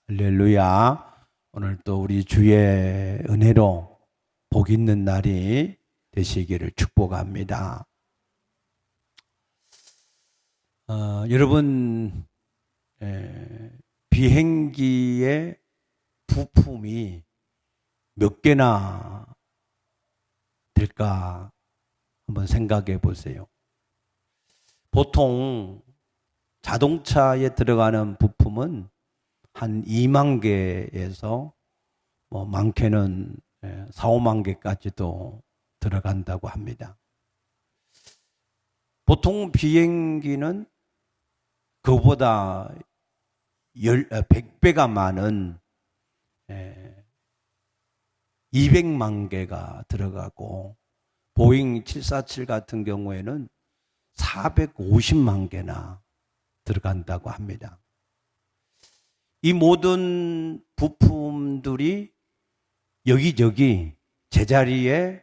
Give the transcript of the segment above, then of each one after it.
할렐루야. 오늘 또 우리 주의 은혜로 복 있는 날이 되시기를 축복합니다. 여러분, 비행기의 부품이 몇 개나 될까 한번 생각해 보세요. 보통 자동차에 들어가는 부품은 한 2만 개에서 많게는 4, 5만 개까지도 들어간다고 합니다. 보통 비행기는 그보다 100배가 많은 200만 개가 들어가고, 보잉 747 같은 경우에는 450만 개나 들어간다고 합니다. 이 모든 부품들이 여기저기 제자리에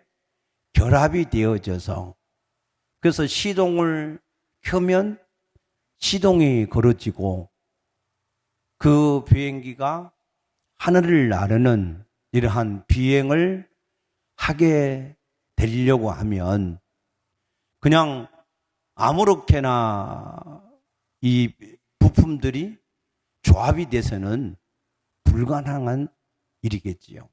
결합이 되어져서, 그래서 시동을 켜면 시동이 걸어지고 그 비행기가 하늘을 나르는 이러한 비행을 하게 되려고 하면 그냥 아무렇게나 이 부품들이 조합이 돼서는 불가능한 일이겠지요.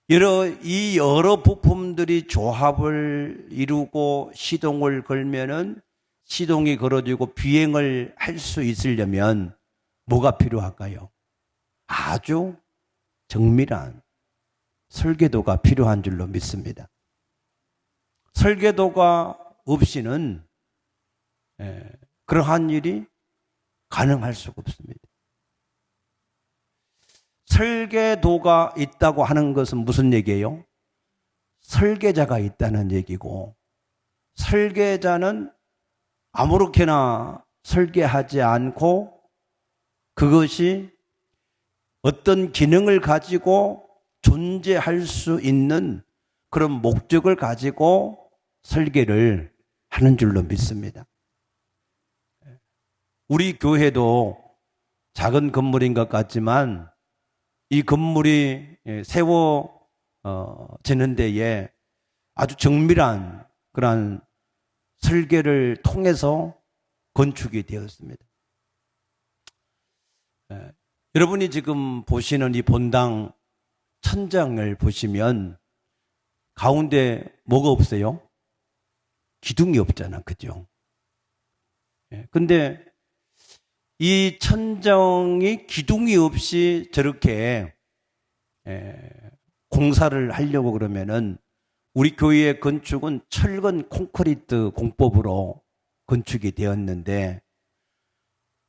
이 여러 부품들이 조합을 이루고 시동을 걸면은 시동이 걸어지고 비행을 할 수 있으려면 뭐가 필요할까요? 아주 정밀한 설계도가 필요한 줄로 믿습니다. 설계도가 없이는 그러한 일이 가능할 수가 없습니다. 설계도가 있다고 하는 것은 무슨 얘기예요? 설계자가 있다는 얘기고, 설계자는 아무렇게나 설계하지 않고 그것이 어떤 기능을 가지고 존재할 수 있는 그런 목적을 가지고 설계를 하는 줄로 믿습니다. 우리 교회도 작은 건물인 것 같지만 이 건물이 세워지는 데에 아주 정밀한 그러한 설계를 통해서 건축이 되었습니다. 여러분이 지금 보시는 이 본당 천장을 보시면 가운데 뭐가 없어요? 기둥이 없잖아, 그죠? 근데 이 천정이 기둥이 없이 저렇게 공사를 하려고 그러면은 우리 교회의 건축은 철근 콘크리트 공법으로 건축이 되었는데,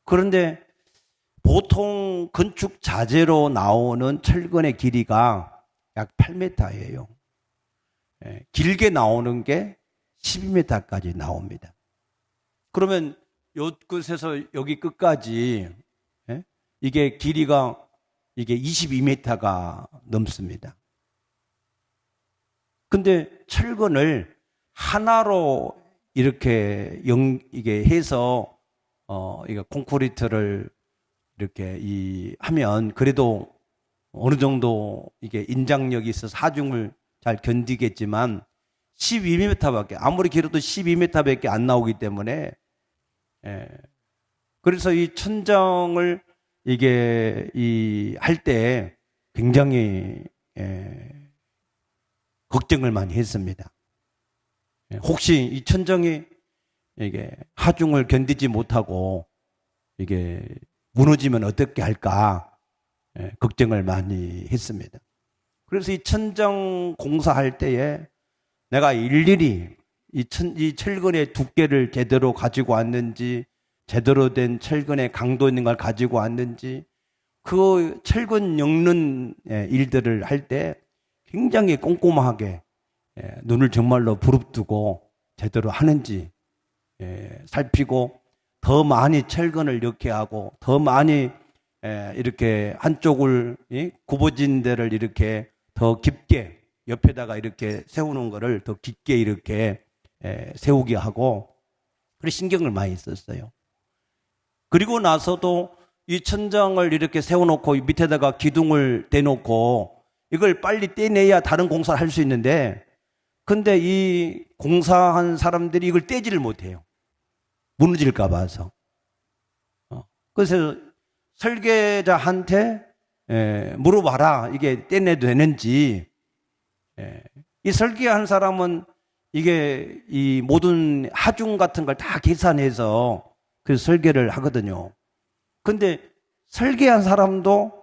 그런데 보통 건축 자재로 나오는 철근의 길이가 약 8m예요. 길게 나오는 게 12m까지 나옵니다. 그러면 요 끝에서 여기 끝까지 이게 길이가 이게 22m가 넘습니다. 근데 철근을 하나로 이렇게 이게 해서 이게 콘크리트를 이렇게 하면 그래도 어느 정도 이게 인장력이 있어서 하중을 잘 견디겠지만 12m밖에, 아무리 길어도 12m밖에 안 나오기 때문에, 그래서 이 천정을 이게 할 때 굉장히 걱정을 많이 했습니다. 혹시 이 천정이 이게 하중을 견디지 못하고 이게 무너지면 어떻게 할까 걱정을 많이 했습니다. 그래서 이 천정 공사할 때에 내가 일일이 이 철근의 두께를 제대로 가지고 왔는지, 제대로 된 철근의 강도 있는 걸 가지고 왔는지, 그 철근 엮는 일들을 할 때 굉장히 꼼꼼하게 눈을 정말로 부릅뜨고 제대로 하는지 살피고, 더 많이 철근을 넣게 하고 더 많이 이렇게 한쪽을 굽어진 데를 이렇게 더 깊게 옆에다가 이렇게 세우는 거를 더 깊게 이렇게 세우게 하고, 그래 신경을 많이 썼어요. 그리고 나서도 이 천장을 이렇게 세워놓고 밑에다가 기둥을 대놓고 이걸 빨리 떼내야 다른 공사를 할 수 있는데, 근데 이 공사한 사람들이 이걸 떼지를 못해요. 무너질까 봐서. 그래서 설계자한테 물어봐라. 이게 떼내도 되는지. 이 설계한 사람은 이게 이 모든 하중 같은 걸 다 계산해서 그 설계를 하거든요. 근데 설계한 사람도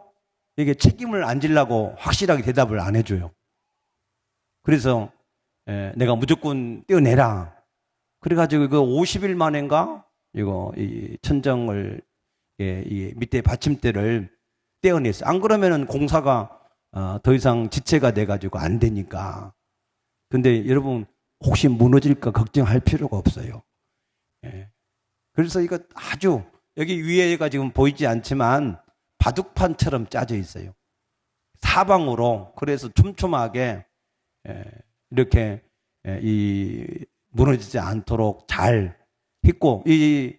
이게 책임을 안 지려고 확실하게 대답을 안 해줘요. 그래서 내가 무조건 떼어내라. 그래가지고 이거 50일 만인가 이거 이 천장을 이 밑에 받침대를 떼어냈어요. 안 그러면은 공사가 더 이상 지체가 돼가지고 안 되니까. 근데 여러분 혹시 무너질까 걱정할 필요가 없어요. 그래서 이거 아주 여기 위에가 지금 보이지 않지만 바둑판처럼 짜져 있어요. 사방으로. 그래서 촘촘하게 이렇게 이 무너지지 않도록 잘 했고, 이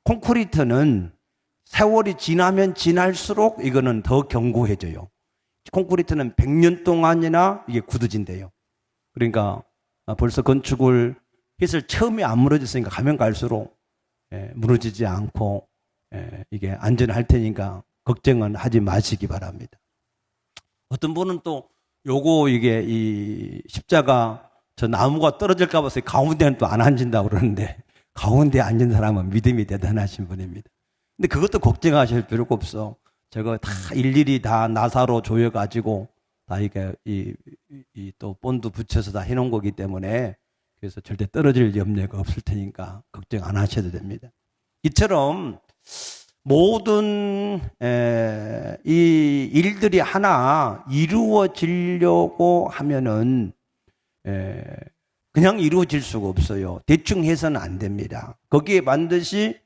콘크리트는 세월이 지나면 지날수록 이거는 더 견고해져요. 콘크리트는 100년 동안이나 이게 굳어진대요. 그러니까 벌써 건축을 해서 처음에 안 무너졌으니까 가면 갈수록 무너지지 않고 이게 안전할 테니까 걱정은 하지 마시기 바랍니다. 어떤 분은 또 요거 이게 이 십자가 저 나무가 떨어질까 봐서 가운데는 또 안 앉는다고 그러는데, 가운데 앉은 사람은 믿음이 대단하신 분입니다. 근데 그것도 걱정하실 필요가 없어. 저거 다 일일이 다 나사로 조여가지고 다 이게 또 본드 붙여서 다 해놓은 거기 때문에, 그래서 절대 떨어질 염려가 없을 테니까 걱정 안 하셔도 됩니다. 이처럼 모든 이 일들이 하나 이루어지려고 하면은 그냥 이루어질 수가 없어요. 대충 해서는 안 됩니다. 거기에 반드시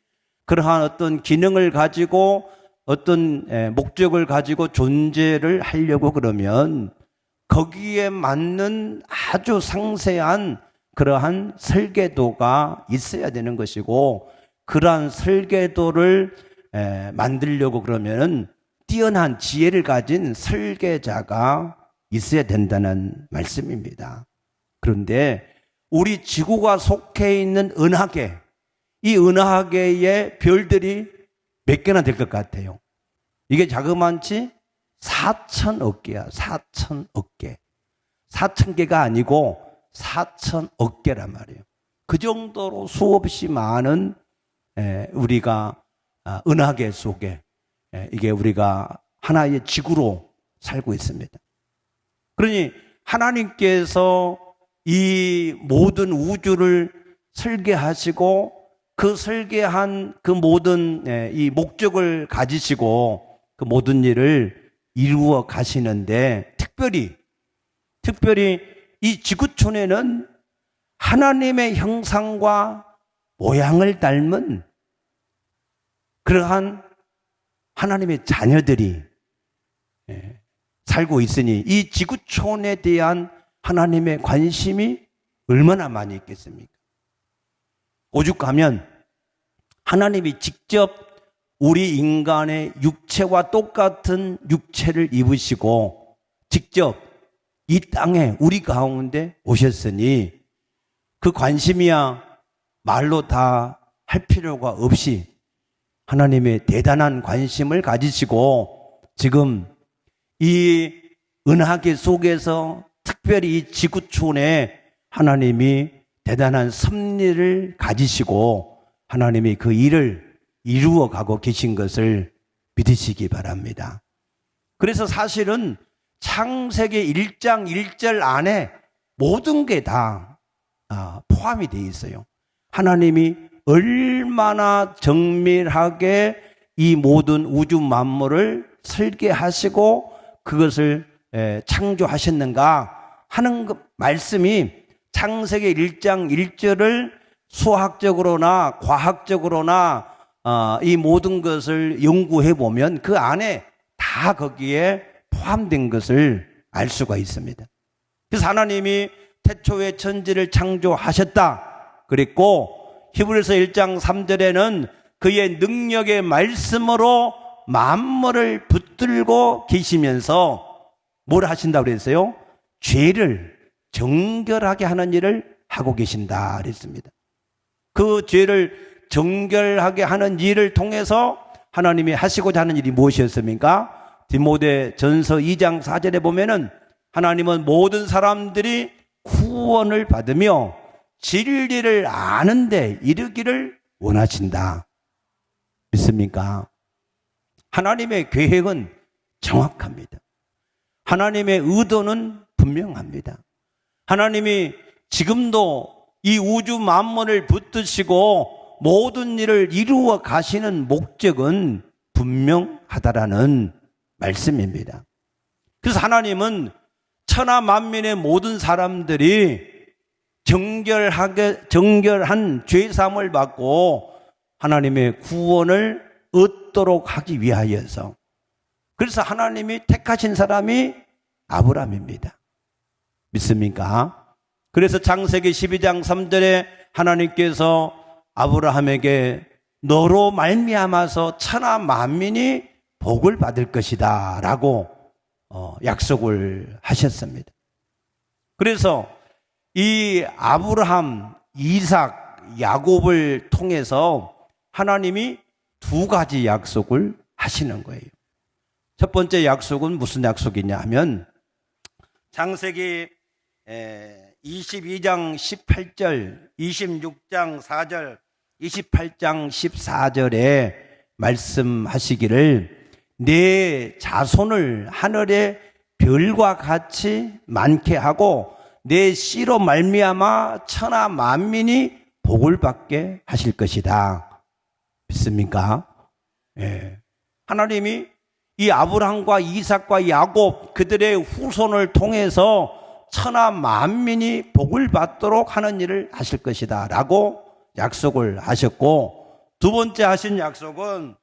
그러한 어떤 기능을 가지고 어떤 목적을 가지고 존재를 하려고 그러면 거기에 맞는 아주 상세한 그러한 설계도가 있어야 되는 것이고, 그러한 설계도를 만들려고 그러면 뛰어난 지혜를 가진 설계자가 있어야 된다는 말씀입니다. 그런데 우리 지구가 속해 있는 은하계, 이 은하계의 별들이 몇 개나 될 것 같아요? 이게 자그만치 4천억 개야. 4천억 개. 4천 개가 아니고 4천억 개란 말이에요. 그 정도로 수없이 많은 우리가 은하계 속에 이게 우리가 하나의 지구로 살고 있습니다. 그러니 하나님께서 이 모든 우주를 설계하시고 그 설계한 그 모든 이 목적을 가지시고 그 모든 일을 이루어 가시는데, 특별히 이 지구촌에는 하나님의 형상과 모양을 닮은 그러한 하나님의 자녀들이 살고 있으니 이 지구촌에 대한 하나님의 관심이 얼마나 많이 있겠습니까? 오죽 가면 하나님이 직접 우리 인간의 육체와 똑같은 육체를 입으시고 직접 이 땅에 우리 가운데 오셨으니 그 관심이야 말로 다 할 필요가 없이 하나님의 대단한 관심을 가지시고 지금 이 은하계 속에서 특별히 이 지구촌에 하나님이 대단한 섭리를 가지시고 하나님이 그 일을 이루어 가고 계신 것을 믿으시기 바랍니다. 그래서 사실은 창세기 1장 1절 안에 모든 게 다 포함이 되어 있어요. 하나님이 얼마나 정밀하게 이 모든 우주 만물을 설계하시고 그것을 창조하셨는가 하는 그 말씀이 창세기 1장 1절을 수학적으로나 과학적으로나 이 모든 것을 연구해 보면 그 안에 다 거기에 포함된 것을 알 수가 있습니다. 그래서 하나님이 태초에 천지를 창조하셨다 그랬고, 히브리서 1장 3절에는 그의 능력의 말씀으로 만물을 붙들고 계시면서 뭘 하신다고 그랬어요? 죄를 정결하게 하는 일을 하고 계신다 그랬습니다. 그 죄를 정결하게 하는 일을 통해서 하나님이 하시고자 하는 일이 무엇이었습니까? 디모데 전서 2장 4절에 보면은 하나님은 모든 사람들이 구원을 받으며 진리를 아는 데 이르기를 원하신다. 믿습니까? 하나님의 계획은 정확합니다. 하나님의 의도는 분명합니다. 하나님이 지금도 이 우주 만물을 붙드시고 모든 일을 이루어 가시는 목적은 분명하다라는 말씀입니다. 그래서 하나님은 천하 만민의 모든 사람들이 정결한 죄사함을 받고 하나님의 구원을 얻도록 하기 위하여서, 그래서 하나님이 택하신 사람이 아브라함입니다. 믿습니까? 그래서 창세기 12장 3절에 하나님께서 아브라함에게 너로 말미암아서 천하 만민이 복을 받을 것이다 라고 약속을 하셨습니다. 그래서 이 아브라함, 이삭, 야곱을 통해서 하나님이 두 가지 약속을 하시는 거예요. 첫 번째 약속은 무슨 약속이냐 하면 창세기 22장 18절, 26장 4절, 28장 14절에 말씀하시기를 내 자손을 하늘의 별과 같이 많게 하고 내 씨로 말미암아 천하 만민이 복을 받게 하실 것이다. 믿습니까? 예. 하나님이 이 아브라함과 이삭과 야곱 그들의 후손을 통해서 천하 만민이 복을 받도록 하는 일을 하실 것이다 라고 약속을 하셨고, 두 번째 하신 약속은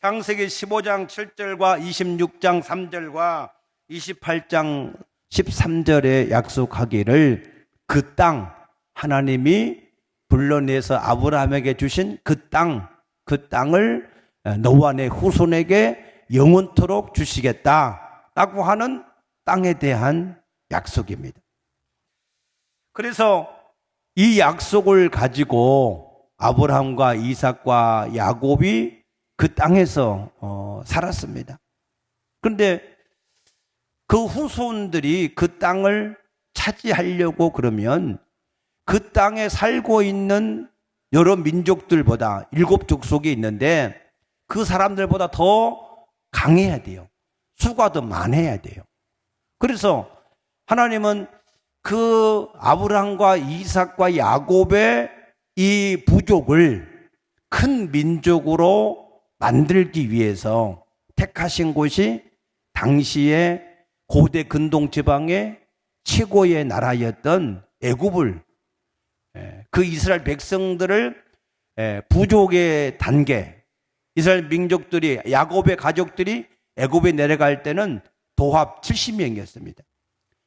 창세기 15장 7절과 26장 3절과 28장 13절에 약속하기를 그 땅, 하나님이 불러내서 아브라함에게 주신 그 땅을 너와 내 후손에게 영원토록 주시겠다라고 하는 땅에 대한 약속입니다. 그래서 이 약속을 가지고 아브라함과 이삭과 야곱이 그 땅에서 살았습니다. 그런데 그 후손들이 그 땅을 차지하려고 그러면 그 땅에 살고 있는 여러 민족들보다 7족속이 있는데 그 사람들보다 더 강해야 돼요. 수가 더 많아야 돼요. 그래서 하나님은 그 아브라함과 이삭과 야곱의 이 부족을 큰 민족으로 만들기 위해서 택하신 곳이 당시에 고대 근동 지방의 최고의 나라였던 애굽을, 그 이스라엘 백성들을 부족의 단계, 이스라엘 민족들이, 야곱의 가족들이 애굽에 내려갈 때는 도합 70명이었습니다.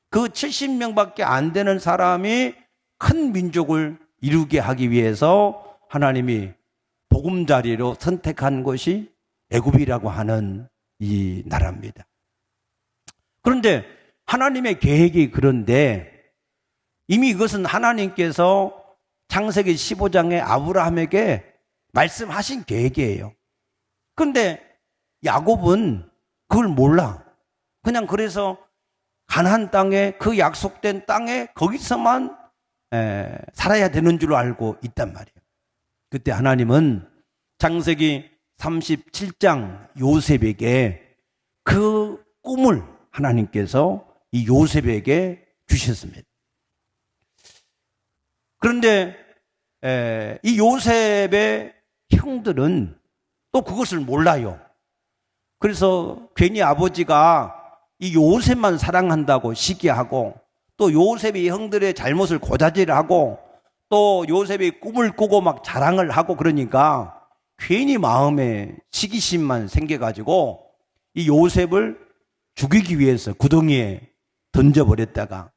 그 70명밖에 안 되는 사람이 큰 민족을 이루게 하기 위해서 하나님이 보금자리로 선택한 것이 애굽이라고 하는 이 나라입니다. 그런데 하나님의 계획이 그런데 이미 이것은 하나님께서 창세기 15장에 아브라함에게 말씀하신 계획이에요. 그런데 야곱은 그걸 몰라. 그냥 그래서 가나안 땅에, 그 약속된 땅에 거기서만 살아야 되는 줄 알고 있단 말이에요. 그때 하나님은 창세기 37장 요셉에게 그 꿈을 하나님께서 이 요셉에게 주셨습니다. 그런데 이 요셉의 형들은 또 그것을 몰라요. 그래서 괜히 아버지가 이 요셉만 사랑한다고 시기하고, 또 요셉이 형들의 잘못을 고자질하고, 또 요셉이 꿈을 꾸고 막 자랑을 하고 그러니까 괜히 마음에 시기심만 생겨가지고 이 요셉을 죽이기 위해서 구덩이에 던져버렸다가,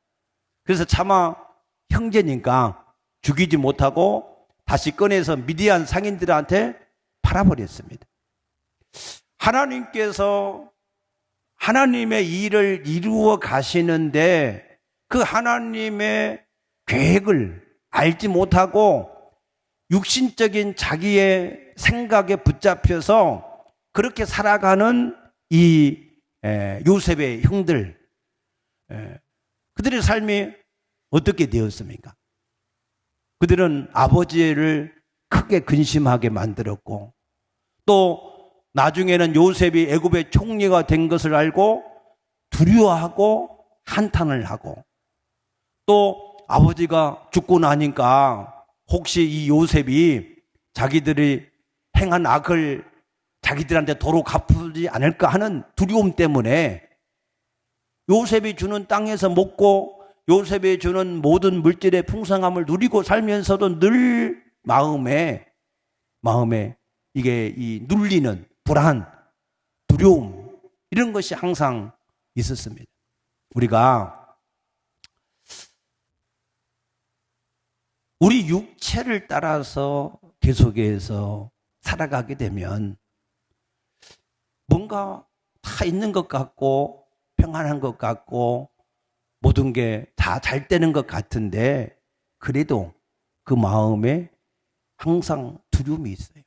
그래서 차마 형제니까 죽이지 못하고 다시 꺼내서 미디안 상인들한테 팔아버렸습니다. 하나님께서 하나님의 일을 이루어 가시는데 그 하나님의 계획을 알지 못하고 육신적인 자기의 생각에 붙잡혀서 그렇게 살아가는 이 요셉의 형들, 그들의 삶이 어떻게 되었습니까? 그들은 아버지를 크게 근심하게 만들었고, 또 나중에는 요셉이 애굽의 총리가 된 것을 알고 두려워하고 한탄을 하고, 또 아버지가 죽고 나니까 혹시 이 요셉이 자기들이 행한 악을 자기들한테 도로 갚지 않을까 하는 두려움 때문에 요셉이 주는 땅에서 먹고 요셉이 주는 모든 물질의 풍성함을 누리고 살면서도 늘 마음에 이게 이 눌리는 불안, 두려움, 이런 것이 항상 있었습니다. 우리가 우리 육체를 따라서 계속해서 살아가게 되면 뭔가 다 있는 것 같고 평안한 것 같고 모든 게 다 잘 되는 것 같은데, 그래도 그 마음에 항상 두려움이 있어요.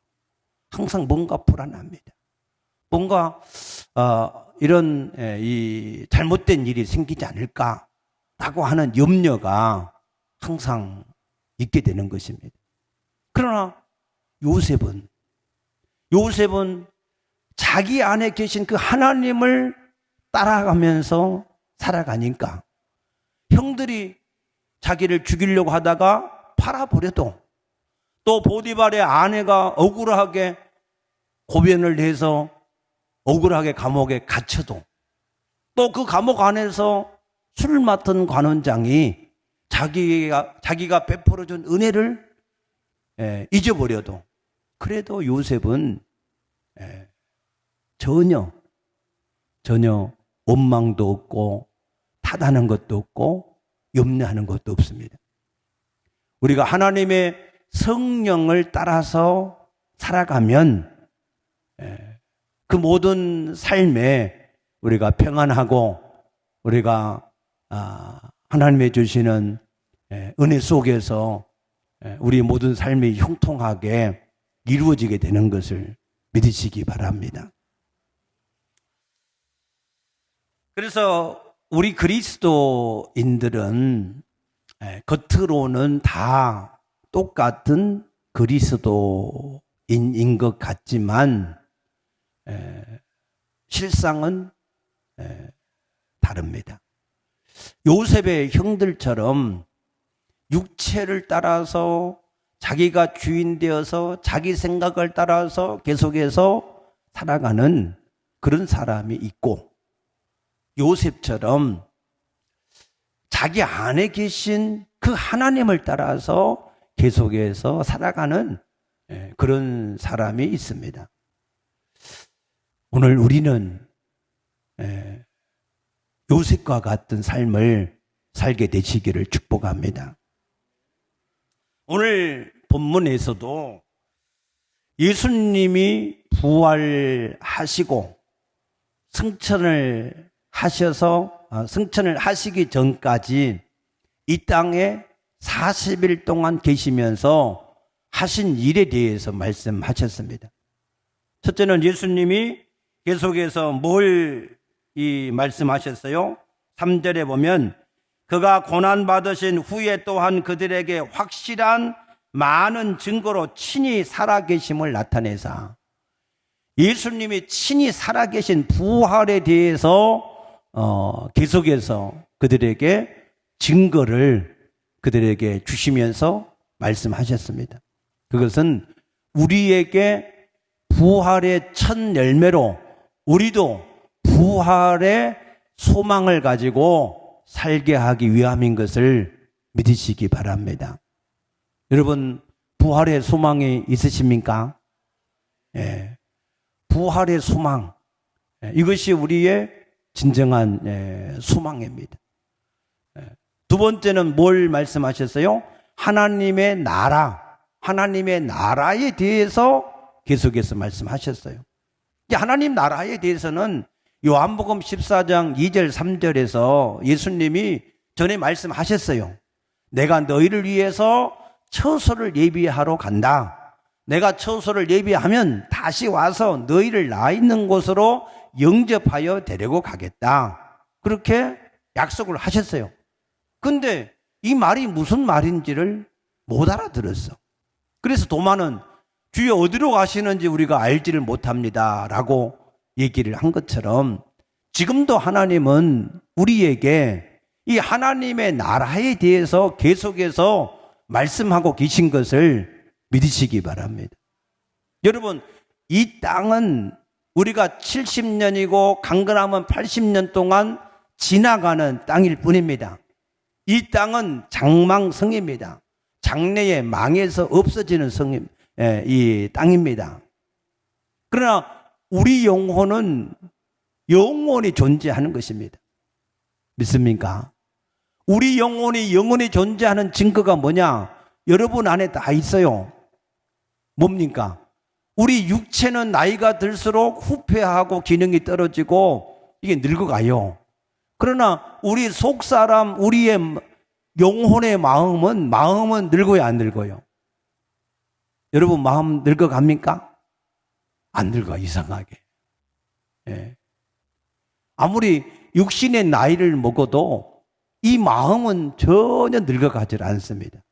항상 뭔가 불안합니다. 뭔가 이런 이 잘못된 일이 생기지 않을까라고 하는 염려가 항상 있게 되는 것입니다. 그러나 요셉은 자기 안에 계신 그 하나님을 따라가면서 살아가니까 형들이 자기를 죽이려고 하다가 팔아버려도, 또 보디발의 아내가 억울하게 고변을 해서 억울하게 감옥에 갇혀도, 또 그 감옥 안에서 술 맡은 관원장이 자기가 베풀어준 은혜를 잊어버려도, 그래도 요셉은 전혀 원망도 없고 타다는 것도 없고 염려하는 것도 없습니다. 우리가 하나님의 성령을 따라서 살아가면 그 모든 삶에 우리가 평안하고 우리가 하나님의 주시는 은혜 속에서 우리 모든 삶이 형통하게 이루어지게 되는 것을 믿으시기 바랍니다. 그래서 우리 그리스도인들은 겉으로는 다 똑같은 그리스도인인 것 같지만 실상은 다릅니다. 요셉의 형들처럼 육체를 따라서 자기가 주인 되어서 자기 생각을 따라서 계속해서 살아가는 그런 사람이 있고, 요셉처럼 자기 안에 계신 그 하나님을 따라서 계속해서 살아가는 그런 사람이 있습니다. 오늘 우리는 요셉과 같은 삶을 살게 되시기를 축복합니다. 오늘 본문에서도 예수님이 부활하시고 승천을 하시기 전까지 이 땅에 40일 동안 계시면서 하신 일에 대해서 말씀하셨습니다. 첫째는 예수님이 계속해서 뭘 말씀하셨어요? 3절에 보면 그가 고난받으신 후에 또한 그들에게 확실한 많은 증거로 친히 살아계심을 나타내사, 예수님이 친히 살아계신 부활에 대해서 계속해서 그들에게 증거를 그들에게 주시면서 말씀하셨습니다. 그것은 우리에게 부활의 첫 열매로 우리도 부활의 소망을 가지고 살게 하기 위함인 것을 믿으시기 바랍니다. 여러분, 부활의 소망이 있으십니까? 부활의 소망, 이것이 우리의 진정한 소망입니다. 두 번째는 뭘 말씀하셨어요? 하나님의 나라에 대해서 계속해서 말씀하셨어요. 이제 하나님 나라에 대해서는 요한복음 14장 2절 3절에서 예수님이 전에 말씀하셨어요. 내가 너희를 위해서 처소를 예비하러 간다. 내가 처소를 예비하면 다시 와서 너희를 나 있는 곳으로 영접하여 데리고 가겠다. 그렇게 약속을 하셨어요. 근데 이 말이 무슨 말인지를 못 알아들었어. 그래서 도마는 주여 어디로 가시는지 우리가 알지를 못합니다 라고 얘기를 한 것처럼 지금도 하나님은 우리에게 이 하나님의 나라에 대해서 계속해서 말씀하고 계신 것을 믿으시기 바랍니다. 여러분, 이 땅은 우리가 70년이고 강건하면 80년 동안 지나가는 땅일 뿐입니다. 이 땅은 장망성입니다. 장래에 망해서 없어지는 성임, 이 땅입니다. 그러나 우리 영혼은 영원히 존재하는 것입니다. 믿습니까? 우리 영혼이 영원히 존재하는 증거가 뭐냐? 여러분 안에 다 있어요. 뭡니까? 우리 육체는 나이가 들수록 후퇴하고 기능이 떨어지고 이게 늙어가요. 그러나 우리 속사람, 우리의 영혼의 마음은 늙어요, 안 늙어요? 여러분 마음 늙어갑니까? 안 늙어, 이상하게. 예. 아무리 육신의 나이를 먹어도 이 마음은 전혀 늙어가지 않습니다.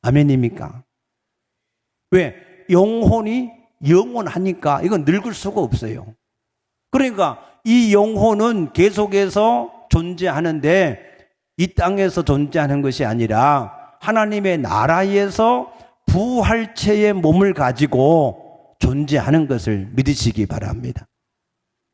아멘입니까? 왜? 영혼이 영원하니까 이건 늙을 수가 없어요. 그러니까 이 영혼은 계속해서 존재하는데 이 땅에서 존재하는 것이 아니라 하나님의 나라에서 부활체의 몸을 가지고 존재하는 것을 믿으시기 바랍니다.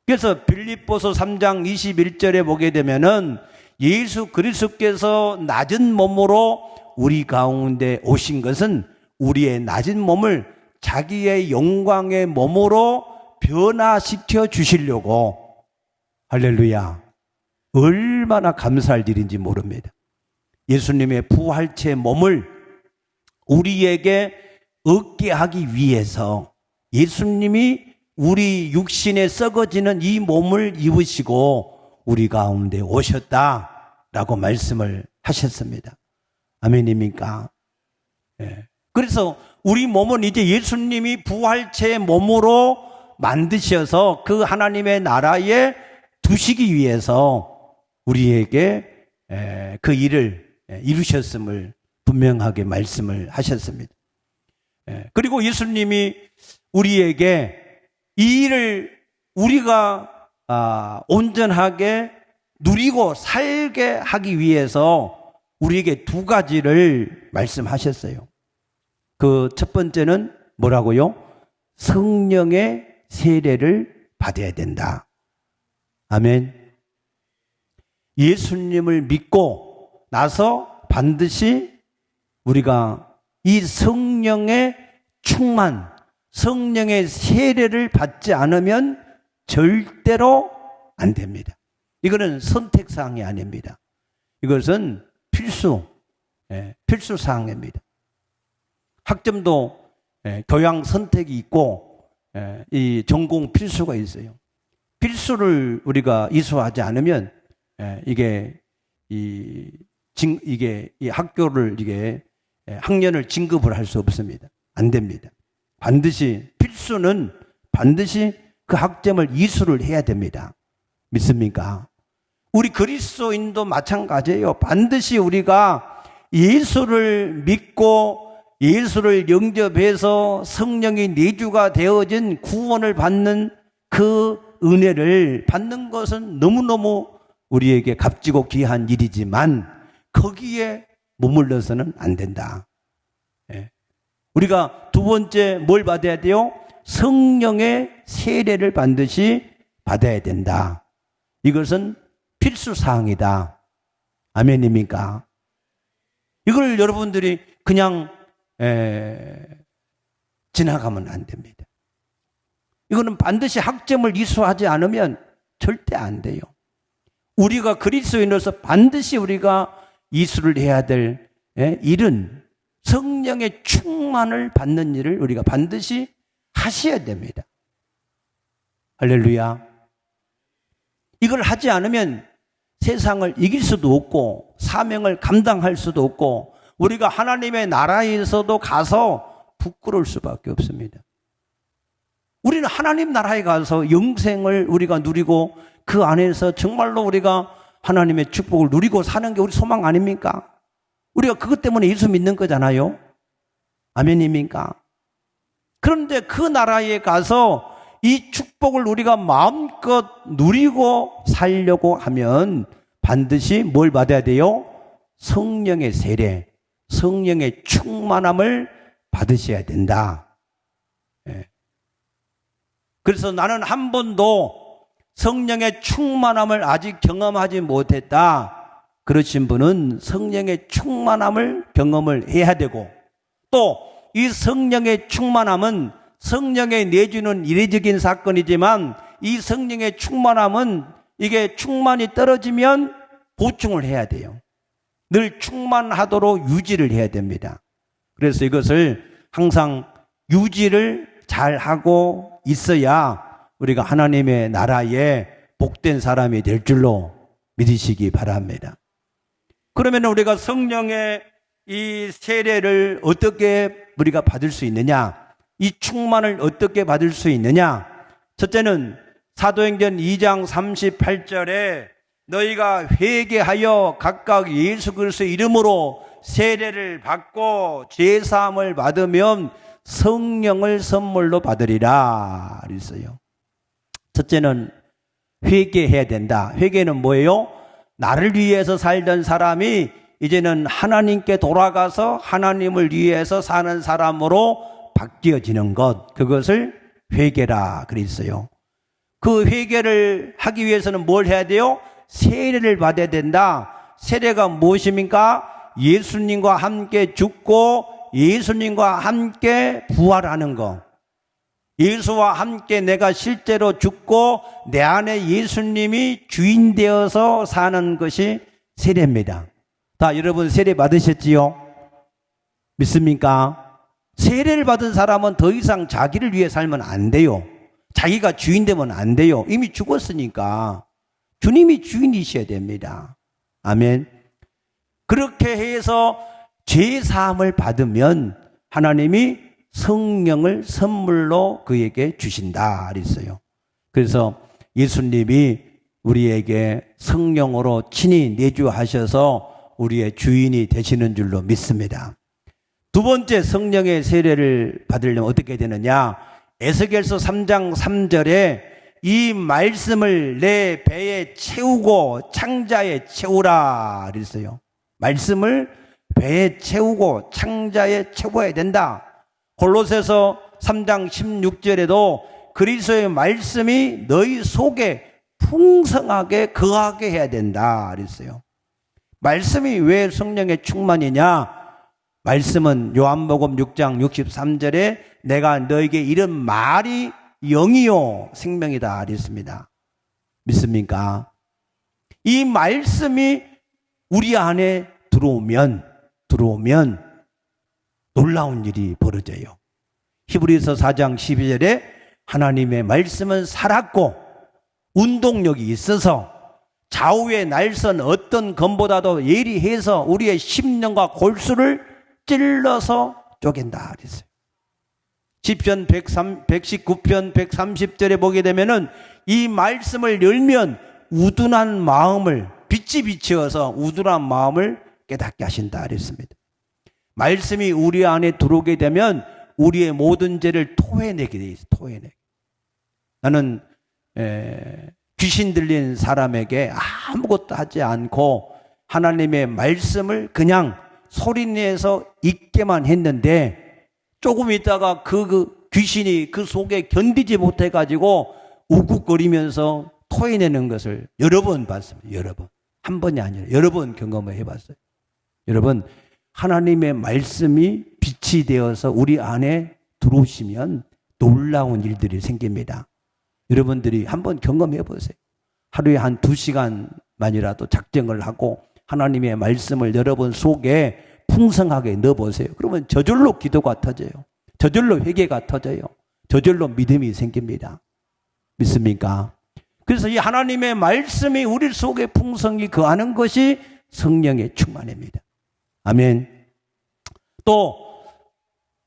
그래서 빌립보서 3장 21절에 보게 되면은 예수 그리스도께서 낮은 몸으로 우리 가운데 오신 것은 우리의 낮은 몸을 자기의 영광의 몸으로 변화시켜 주시려고, 할렐루야, 얼마나 감사할 일인지 모릅니다. 예수님의 부활체 몸을 우리에게 얻게 하기 위해서 예수님이 우리 육신에 썩어지는 이 몸을 입으시고 우리 가운데 오셨다라고 말씀을 하셨습니다. 아멘입니까? 네. 그래서 우리 몸은 이제 예수님이 부활체의 몸으로 만드셔서 그 하나님의 나라에 두시기 위해서 우리에게 그 일을 이루셨음을 분명하게 말씀을 하셨습니다. 그리고 예수님이 우리에게 이 일을 우리가 온전하게 누리고 살게 하기 위해서 우리에게 두 가지를 말씀하셨어요. 그 첫 번째는 뭐라고요? 성령의 세례를 받아야 된다. 아멘. 예수님을 믿고 나서 반드시 우리가 이 성령의 충만, 성령의 세례를 받지 않으면 절대로 안 됩니다. 이거는 선택사항이 아닙니다. 이것은 필수사항입니다. 학점도 교양 선택이 있고 이 전공 필수가 있어요. 필수를 우리가 이수하지 않으면 이게 이 학교를 학년을 진급을 할 수 없습니다. 안 됩니다. 필수는 반드시 그 학점을 이수를 해야 됩니다. 믿습니까? 우리 그리스도인도 마찬가지예요. 반드시 우리가 예수를 믿고 예수를 영접해서 성령이 내주가 되어진 구원을 받는 그 은혜를 받는 것은 너무너무 우리에게 값지고 귀한 일이지만 거기에 머물러서는 안 된다. 우리가 두 번째 뭘 받아야 돼요? 성령의 세례를 반드시 받아야 된다. 이것은 필수사항이다. 아멘입니까? 이걸 여러분들이 그냥 지나가면 안 됩니다. 이거는 반드시 학점을 이수하지 않으면 절대 안 돼요. 우리가 그리스도인으로서 반드시 우리가 이수를 해야 될 일은 성령의 충만을 받는 일을 우리가 반드시 하셔야 됩니다. 할렐루야. 이걸 하지 않으면 세상을 이길 수도 없고 사명을 감당할 수도 없고 우리가 하나님의 나라에서도 가서 부끄러울 수밖에 없습니다. 우리는 하나님 나라에 가서 영생을 우리가 누리고 그 안에서 정말로 우리가 하나님의 축복을 누리고 사는 게 우리 소망 아닙니까? 우리가 그것 때문에 예수 믿는 거잖아요. 아멘입니까? 그런데 그 나라에 가서 이 축복을 우리가 마음껏 누리고 살려고 하면 반드시 뭘 받아야 돼요? 성령의 세례, 성령의 충만함을 받으셔야 된다. 그래서 나는 한 번도 성령의 충만함을 아직 경험하지 못했다. 그러신 분은 성령의 충만함을 경험을 해야 되고 또 이 성령의 충만함은 성령의 내주는 이례적인 사건이지만 이 성령의 충만함은 이게 충만이 떨어지면 보충을 해야 돼요. 늘 충만하도록 유지를 해야 됩니다. 그래서 이것을 항상 유지를 잘 하고 있어야 우리가 하나님의 나라에 복된 사람이 될 줄로 믿으시기 바랍니다. 그러면 우리가 성령의 이 세례를 어떻게 우리가 받을 수 있느냐? 이 충만을 어떻게 받을 수 있느냐? 첫째는 사도행전 2장 38절에 너희가 회개하여 각각 예수 그리스도의 이름으로 세례를 받고 죄사함을 받으면 성령을 선물로 받으리라 그랬어요. 첫째는 회개해야 된다. 회개는 뭐예요? 나를 위해서 살던 사람이 이제는 하나님께 돌아가서 하나님을 위해서 사는 사람으로 바뀌어지는 것, 그것을 회개라 그랬어요. 그 회개를 하기 위해서는 뭘 해야 돼요? 세례를 받아야 된다. 세례가 무엇입니까? 예수님과 함께 죽고 예수님과 함께 부활하는 것. 예수와 함께 내가 실제로 죽고 내 안에 예수님이 주인 되어서 사는 것이 세례입니다. 다 여러분 세례 받으셨지요? 믿습니까? 세례를 받은 사람은 더 이상 자기를 위해 살면 안 돼요. 자기가 주인 되면 안 돼요. 이미 죽었으니까 주님이 주인이셔야 됩니다. 아멘. 그렇게 해서 죄 사함을 받으면 하나님이 성령을 선물로 그에게 주신다 그랬어요. 그래서 예수님이 우리에게 성령으로 친히 내주하셔서 우리의 주인이 되시는 줄로 믿습니다. 두 번째 성령의 세례를 받으려면 어떻게 되느냐? 에스겔서 3장 3절에 이 말씀을 내 배에 채우고 창자에 채우라 그랬어요. 말씀을 배에 채우고 창자에 채워야 된다. 골로새서 3장 16절에도 그리스도의 말씀이 너희 속에 풍성하게 거하게 해야 된다 그랬어요. 말씀이 왜 성령의 충만이냐? 말씀은 요한복음 6장 63절에 내가 너에게 이런 말이 영이요 생명이다 그랬습니다. 믿습니까? 이 말씀이 우리 안에 들어오면 놀라운 일이 벌어져요. 히브리서 4장 12절에 하나님의 말씀은 살았고 운동력이 있어서 좌우의 날선 어떤 검보다도 예리해서 우리의 심령과 골수를 찔러서 쪼갠다 그랬어요. 시편 119편 130절에 보게 되면은 이 말씀을 열면 우둔한 마음을 빛이 비치어서 우둔한 마음을 깨닫게 하신다 그랬습니다. 말씀이 우리 안에 들어오게 되면 우리의 모든 죄를 토해내게 돼 있어요. 토해내게. 나는 귀신 들린 사람에게 아무것도 하지 않고 하나님의 말씀을 그냥 소리내서 읽게만 했는데 조금 있다가 그 귀신이 그 속에 견디지 못해가지고 우국거리면서 토해내는 것을 여러 번 봤습니다. 여러 번. 한 번이 아니라 여러 번 경험을 해봤어요. 여러분, 하나님의 말씀이 빛이 되어서 우리 안에 들어오시면 놀라운 일들이 생깁니다. 여러분들이 한번 경험해 보세요. 하루에 한 2시간만이라도 작정을 하고 하나님의 말씀을 여러분 속에 풍성하게 넣어보세요. 그러면 저절로 기도가 터져요. 저절로 회개가 터져요. 저절로 믿음이 생깁니다. 믿습니까? 그래서 이 하나님의 말씀이 우리 속에 풍성히 거하는 것이 성령의 충만입니다. 아멘. 또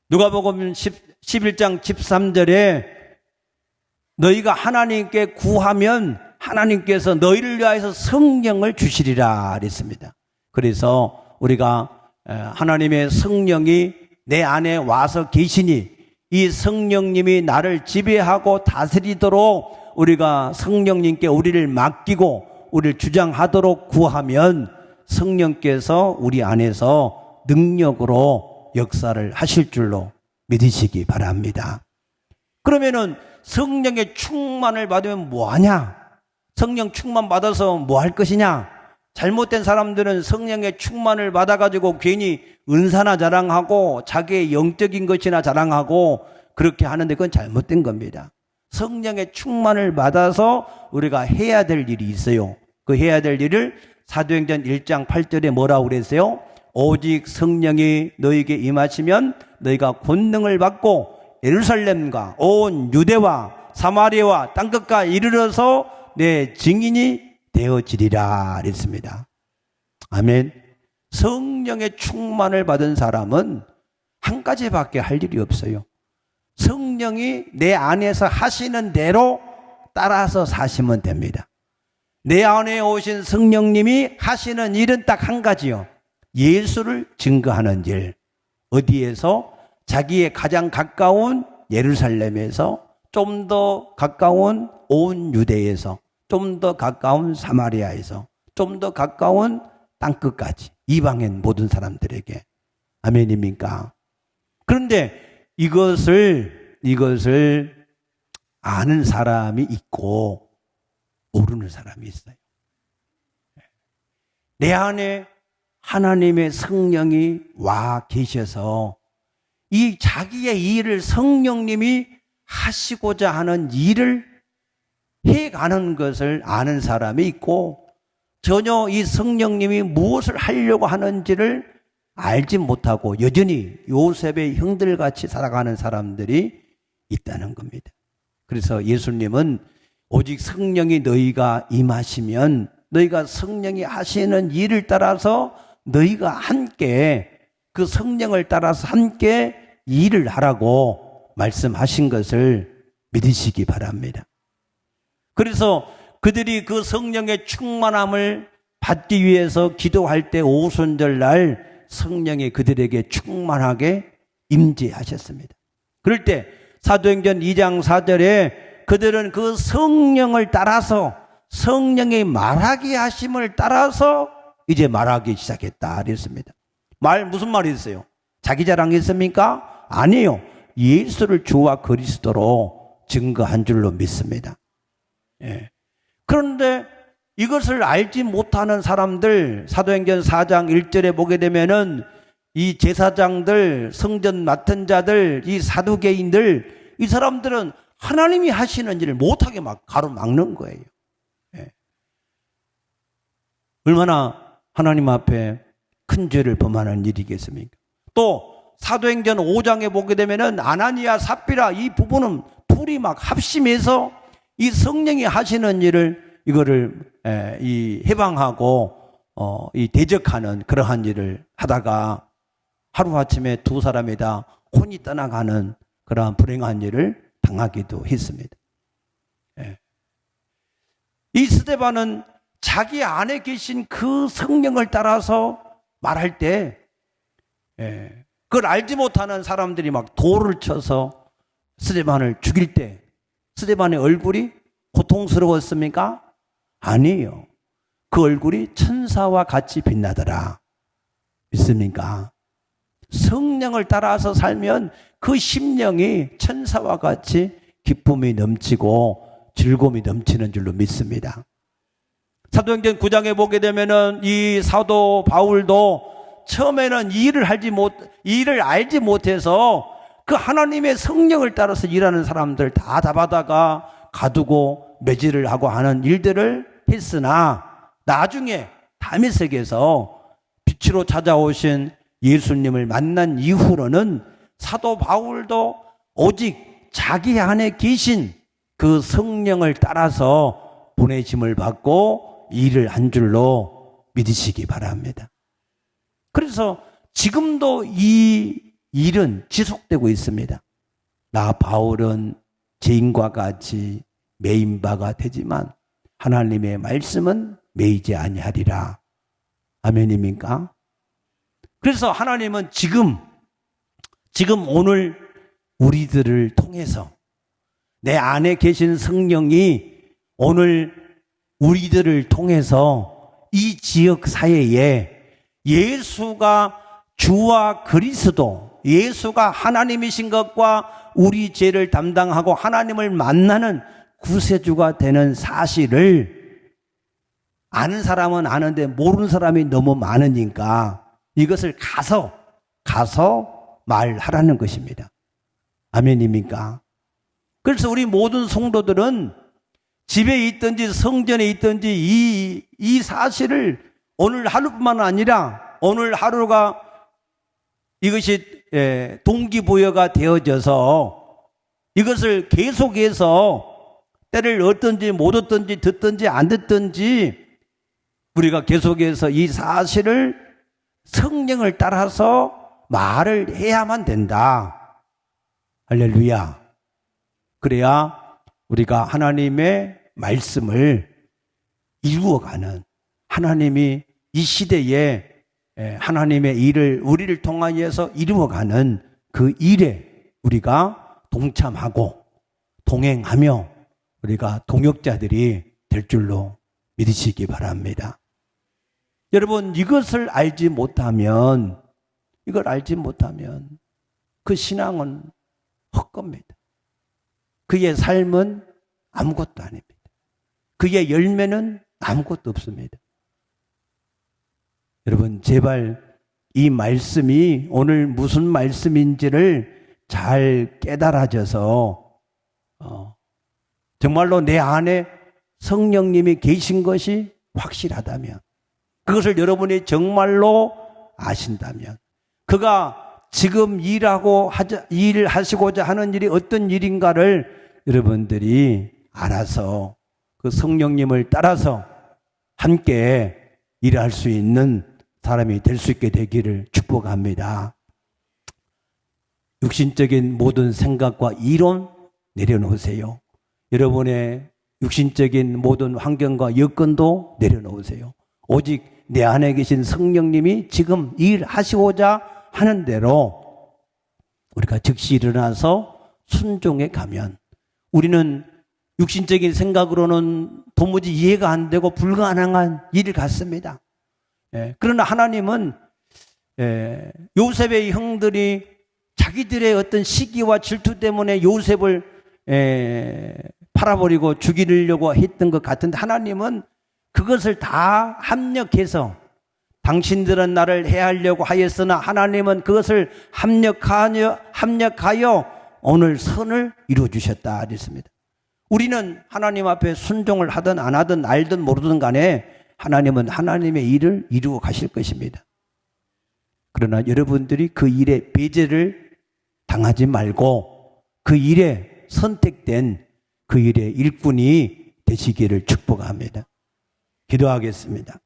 누가복음 11장 13절에 너희가 하나님께 구하면 하나님께서 너희를 위하여서 성령을 주시리라 그랬습니다. 그래서 우리가 하나님의 성령이 내 안에 와서 계시니 이 성령님이 나를 지배하고 다스리도록 우리가 성령님께 우리를 맡기고 우리를 주장하도록 구하면 성령께서 우리 안에서 능력으로 역사를 하실 줄로 믿으시기 바랍니다. 그러면은 성령의 충만을 받으면 뭐하냐? 성령 충만 받아서 뭐 할 것이냐? 잘못된 사람들은 성령의 충만을 받아가지고 괜히 은사나 자랑하고 자기의 영적인 것이나 자랑하고 그렇게 하는데 그건 잘못된 겁니다. 성령의 충만을 받아서 우리가 해야 될 일이 있어요. 그 해야 될 일을 사도행전 1장 8절에 뭐라고 그랬어요? 오직 성령이 너에게 임하시면 너희가 권능을 받고 예루살렘과 온 유대와 사마리아와 땅끝까지 이르러서 내 증인이 되어지리라 그랬습니다. 아멘. 성령의 충만을 받은 사람은 한 가지밖에 할 일이 없어요. 성령이 내 안에서 하시는 대로 따라서 사시면 됩니다. 내 안에 오신 성령님이 하시는 일은 딱 한 가지요. 예수를 증거하는 일. 어디에서? 자기의 가장 가까운 예루살렘에서, 좀 더 가까운 온 유대에서, 좀 더 가까운 사마리아에서, 좀 더 가까운 땅끝까지, 이방인 모든 사람들에게. 아멘입니까? 그런데 이것을 아는 사람이 있고 모르는 사람이 있어요. 내 안에 하나님의 성령이 와 계셔서 이 자기의 일을 성령님이 하시고자 하는 일을 해가는 것을 아는 사람이 있고 전혀 이 성령님이 무엇을 하려고 하는지를 알지 못하고 여전히 요셉의 형들같이 살아가는 사람들이 있다는 겁니다. 그래서 예수님은 오직 성령이 너희가 임하시면 너희가 성령이 하시는 일을 따라서 너희가 함께 그 성령을 따라서 함께 일을 하라고 말씀하신 것을 믿으시기 바랍니다. 그래서 그들이 그 성령의 충만함을 받기 위해서 기도할 때 오순절날 성령이 그들에게 충만하게 임재하셨습니다. 그럴 때 사도행전 2장 4절에 그들은 그 성령을 따라서 성령이 말하게 하심을 따라서 이제 말하기 시작했다 그랬습니다. 무슨 말이 있어요? 자기 자랑했습니까? 아니에요. 예수를 주와 그리스도로 증거한 줄로 믿습니다. 예. 그런데 이것을 알지 못하는 사람들, 사도행전 4장 1절에 보게 되면은 이 제사장들, 성전 맡은 자들, 이 사두개인들, 이 사람들은 하나님이 하시는 일을 못하게 막 가로막는 거예요. 예. 얼마나 하나님 앞에 큰 죄를 범하는 일이겠습니까? 또 사도행전 5장에 보게 되면은 아나니아, 삽비라 이 부부는 둘이 막 합심해서 이 성령이 하시는 일을 이거를 이 해방하고 이 대적하는 그러한 일을 하다가 하루아침에 두 사람이 다 혼이 떠나가는 그러한 불행한 일을 당하기도 했습니다. 이 스데반은 자기 안에 계신 그 성령을 따라서 말할 때 그걸 알지 못하는 사람들이 막 돌을 쳐서 스데반을 죽일 때 스데반의 얼굴이 고통스러웠습니까? 아니에요. 그 얼굴이 천사와 같이 빛나더라. 믿습니까? 성령을 따라서 살면 그 심령이 천사와 같이 기쁨이 넘치고 즐거움이 넘치는 줄로 믿습니다. 사도행전 9장에 보게 되면은 이 사도 바울도 처음에는 일을 알지 못해서 그 하나님의 성령을 따라서 일하는 사람들 다 잡아다가 가두고 매질을 하고 하는 일들을 했으나 나중에 다메섹에서 빛으로 찾아오신 예수님을 만난 이후로는 사도 바울도 오직 자기 안에 계신 그 성령을 따라서 보내심을 받고 일을 한 줄로 믿으시기 바랍니다. 그래서 지금도 이 일은 지속되고 있습니다. 나 바울은 죄인과 같이 매인 바가 되지만 하나님의 말씀은 매이지 아니하리라. 아멘입니까? 그래서 하나님은 지금 오늘 우리들을 통해서 내 안에 계신 성령이 오늘 우리들을 통해서 이 지역 사회에 예수가 주와 그리스도, 예수가 하나님이신 것과 우리 죄를 담당하고 하나님을 만나는 구세주가 되는 사실을 아는 사람은 아는데 모르는 사람이 너무 많으니까 이것을 가서 말하라는 것입니다. 아멘입니까? 그래서 우리 모든 성도들은 집에 있든지 성전에 있든지 이 사실을 오늘 하루뿐만 아니라 오늘 하루가 이것이 동기부여가 되어져서 이것을 계속해서 때를 얻든지 못 얻든지 듣든지 안 듣든지 우리가 계속해서 이 사실을 성령을 따라서 말을 해야만 된다. 할렐루야. 그래야 우리가 하나님의 말씀을 이루어가는, 하나님이 이 시대에 하나님의 일을 우리를 통하여서 이루어가는 그 일에 우리가 동참하고 동행하며 우리가 동역자들이 될 줄로 믿으시기 바랍니다. 여러분, 이걸 알지 못하면 그 신앙은 헛겁니다. 그의 삶은 아무것도 아닙니다. 그의 열매는 아무것도 없습니다. 여러분, 제발 이 말씀이 오늘 무슨 말씀인지를 잘 깨달아져서 정말로 내 안에 성령님이 계신 것이 확실하다면, 그것을 여러분이 정말로 아신다면, 그가 지금 일을 하시고자 하는 일이 어떤 일인가를 여러분들이 알아서 그 성령님을 따라서 함께 일할 수 있는 사람이 될 수 있게 되기를 축복합니다. 육신적인 모든 생각과 이론 내려놓으세요. 여러분의 육신적인 모든 환경과 여건도 내려놓으세요. 오직 내 안에 계신 성령님이 지금 일하시고자 하는 대로 우리가 즉시 일어나서 순종해 가면, 우리는 육신적인 생각으로는 도무지 이해가 안 되고 불가능한 일 같습니다. 그러나 하나님은 요셉의 형들이 자기들의 어떤 시기와 질투 때문에 요셉을 팔아버리고 죽이려고 했던 것 같은데, 하나님은 그것을 다 합력해서 당신들은 나를 해하려고 하였으나 하나님은 그것을 합력하여 오늘 선을 이루어주셨다 그랬습니다. 우리는 하나님 앞에 순종을 하든 안 하든 알든 모르든 간에 하나님은 하나님의 일을 이루어 가실 것입니다. 그러나 여러분들이 그 일에 배제를 당하지 말고 그 일에 선택된 그 일의 일꾼이 되시기를 축복합니다. 기도하겠습니다.